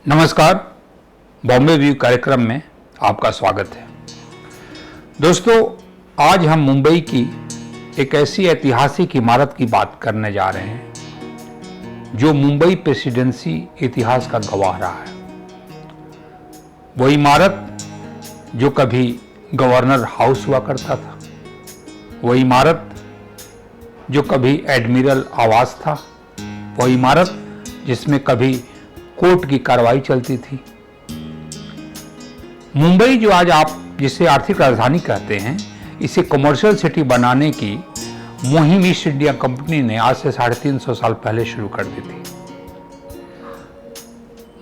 नमस्कार, बॉम्बे व्यू कार्यक्रम में आपका स्वागत है। दोस्तों, आज हम मुंबई की एक ऐसी ऐतिहासिक इमारत की बात करने जा रहे हैं जो मुंबई प्रेसिडेंसी इतिहास का गवाह रहा है। वो इमारत जो कभी गवर्नर हाउस हुआ करता था, वो इमारत जो कभी एडमिरल आवास था, वो इमारत जिसमें कभी कोर्ट की कार्रवाई चलती थी। मुंबई जो आज आप जिसे आर्थिक राजधानी कहते हैं, इसे कमर्शियल सिटी बनाने की मुहिम ईस्ट इंडिया कंपनी ने आज से 350 साल पहले शुरू कर दी थी।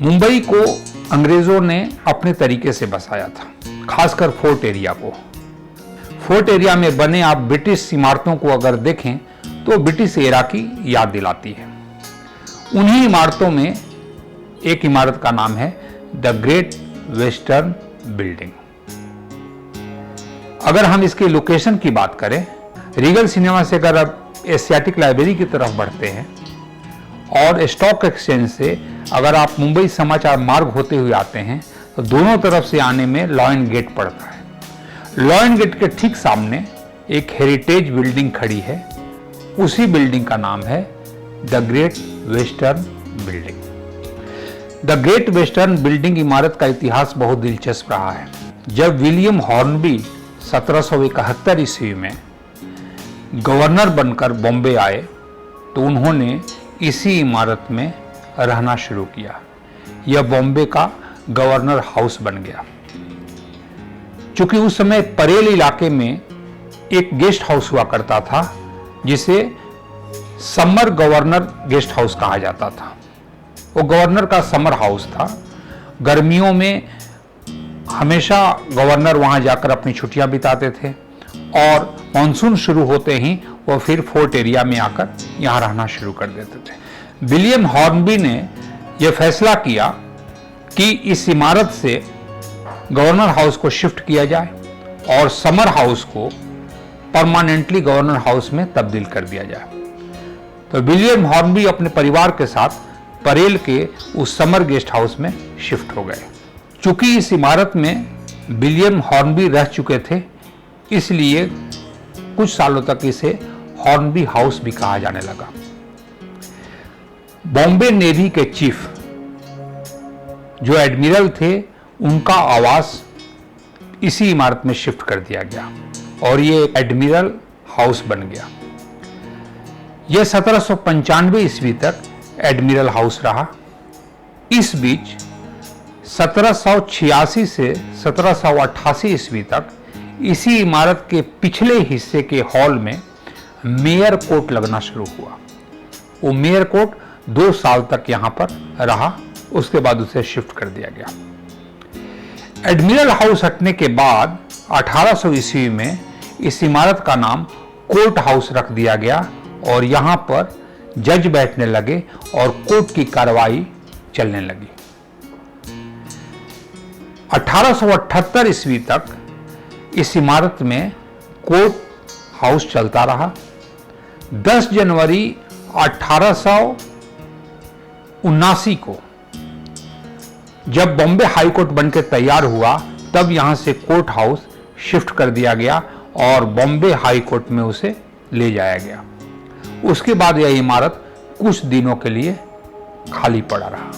मुंबई को अंग्रेजों ने अपने तरीके से बसाया था, खासकर फोर्ट एरिया को। फोर्ट एरिया में बने आप ब्रिटिश इमारतों को अगर देखें तो ब्रिटिश एरा की याद दिलाती है। उन्हीं इमारतों में एक इमारत का नाम है द ग्रेट वेस्टर्न बिल्डिंग। अगर हम इसके लोकेशन की बात करें, रीगल सिनेमा से अगर अब एशियाटिक लाइब्रेरी की तरफ बढ़ते हैं और स्टॉक एक्सचेंज से अगर आप मुंबई समाचार मार्ग होते हुए आते हैं तो दोनों तरफ से आने में लॉयन गेट पड़ता है। लॉयन गेट के ठीक सामने एक हेरिटेज बिल्डिंग खड़ी है। उसी बिल्डिंग का नाम है the great western building. The great western building इमारत का इतिहास बहुत दिलचस्प रहा है। जब विलियम हॉर्नबी 1771 ईस्वी में गवर्नर बनकर बॉम्बे आए तो उन्होंने इसी इमारत में रहना शुरू किया। यह बॉम्बे का गवर्नर हाउस बन गया। चूंकि उस समय परेल इलाके में एक गेस्ट हाउस हुआ करता था जिसे समर गवर्नर गेस्ट हाउस कहा जाता था। वो गवर्नर का समर हाउस था। गर्मियों में हमेशा गवर्नर वहां जाकर अपनी छुट्टियां बिताते थे और मॉनसून शुरू होते ही वो फिर फोर्ट एरिया में आकर यहां रहना शुरू कर देते थे। विलियम हॉर्नबी ने यह फैसला किया कि इस इमारत से गवर्नर हाउस को शिफ्ट किया जाए और समर हाउस को परमानेंटली गवर्नर हाउस में तब्दील कर दिया जाए। तो विलियम हॉर्नबी अपने परिवार के साथ परेल के उस समर गेस्ट हाउस में शिफ्ट हो गए। चूंकि इस इमारत में विलियम हॉर्नबी रह चुके थे, इसलिए कुछ सालों तक इसे हॉर्नबी हाउस भी कहा जाने लगा। बॉम्बे नेवी के चीफ जो एडमिरल थे, उनका आवास इसी इमारत में शिफ्ट कर दिया गया और ये एडमिरल हाउस बन गया। यह 1795 ईस्वी तक एडमिरल हाउस रहा। इस बीच 1786 से 1788 ईस्वी तक इसी इमारत के पिछले हिस्से के हॉल में मेयर कोर्ट लगना शुरू हुआ। वो मेयर कोर्ट 2 साल तक यहां पर रहा, उसके बाद उसे शिफ्ट कर दिया गया। एडमिरल हाउस हटने के बाद 1800 ईस्वी में इस इमारत का नाम कोर्ट हाउस रख दिया गया और यहां पर जज बैठने लगे और कोर्ट की कार्रवाई चलने लगी। 1878 ईस्वी तक इस इमारत में कोर्ट हाउस चलता रहा। 10 जनवरी 1879 को जब बॉम्बे हाई कोर्ट बनकर तैयार हुआ, तब यहां से कोर्ट हाउस शिफ्ट कर दिया गया और बॉम्बे हाई कोर्ट में उसे ले जाया गया। उसके बाद यह इमारत कुछ दिनों के लिए खाली पड़ा रहा।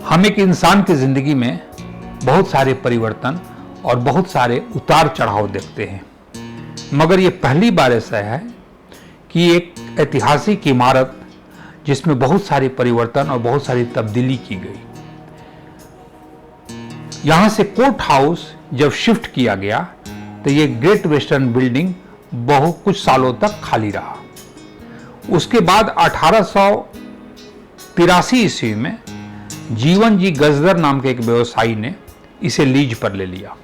हम एक इंसान की जिंदगी में बहुत सारे परिवर्तन और बहुत सारे उतार चढ़ाव देखते हैं, मगर यह पहली बार ऐसा है कि एक ऐतिहासिक इमारत जिसमें बहुत सारे परिवर्तन और बहुत सारी तब्दीली की गई, यहां से कोर्ट हाउस जब शिफ्ट किया गया तो यह ग्रेट वेस्टर्न बिल्डिंग बहुत कुछ सालों तक खाली रहा। उसके बाद 1883 ईस्वी में जीवन जी गजदर नाम के एक व्यवसायी ने इसे लीज पर ले लिया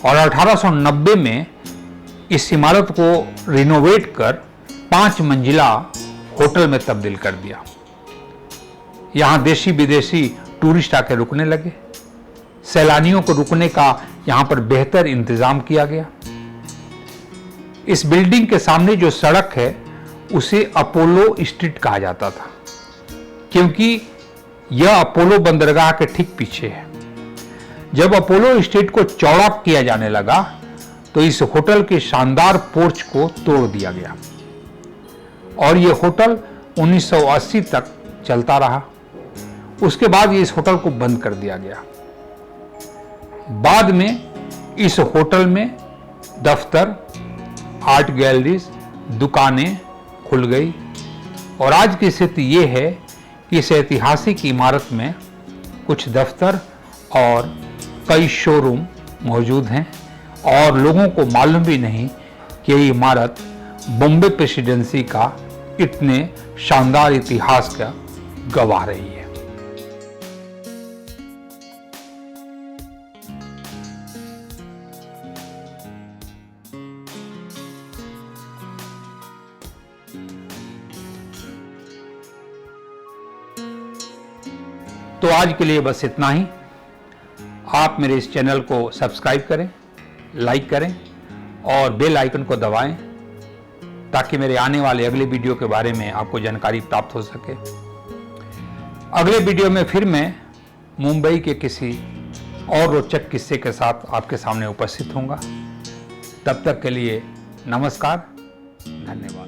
और 1890 में इस इमारत को रिनोवेट कर 5 मंजिला होटल में तब्दील कर दिया। यहां देशी विदेशी टूरिस्ट आके रुकने लगे। सैलानियों को रुकने का यहां पर बेहतर इंतजाम किया गया। इस बिल्डिंग के सामने जो सड़क है उसे अपोलो स्ट्रीट कहा जाता था, क्योंकि यह अपोलो बंदरगाह के ठीक पीछे है। जब अपोलो स्टेट को चौड़ा किया जाने लगा तो इस होटल के शानदार पोर्च को तोड़ दिया गया और यह होटल 1980 तक चलता रहा। उसके बाद इस होटल को बंद कर दिया गया। बाद में इस होटल में दफ्तर, आर्ट गैलरीज, दुकानें खुल गई और आज की स्थिति यह है कि इस ऐतिहासिक इमारत में कुछ दफ्तर और कई शोरूम मौजूद हैं और लोगों को मालूम भी नहीं कि ये इमारत बॉम्बे प्रेसिडेंसी का इतने शानदार इतिहास का गवाह रही है। तो आज के लिए बस इतना ही। आप मेरे इस चैनल को सब्सक्राइब करें, लाइक करें और बेल आइकन को दबाएं ताकि मेरे आने वाले अगले वीडियो के बारे में आपको जानकारी प्राप्त हो सके। अगले वीडियो में फिर मैं मुंबई के किसी और रोचक किस्से के साथ आपके सामने उपस्थित होऊंगा। तब तक के लिए नमस्कार, धन्यवाद।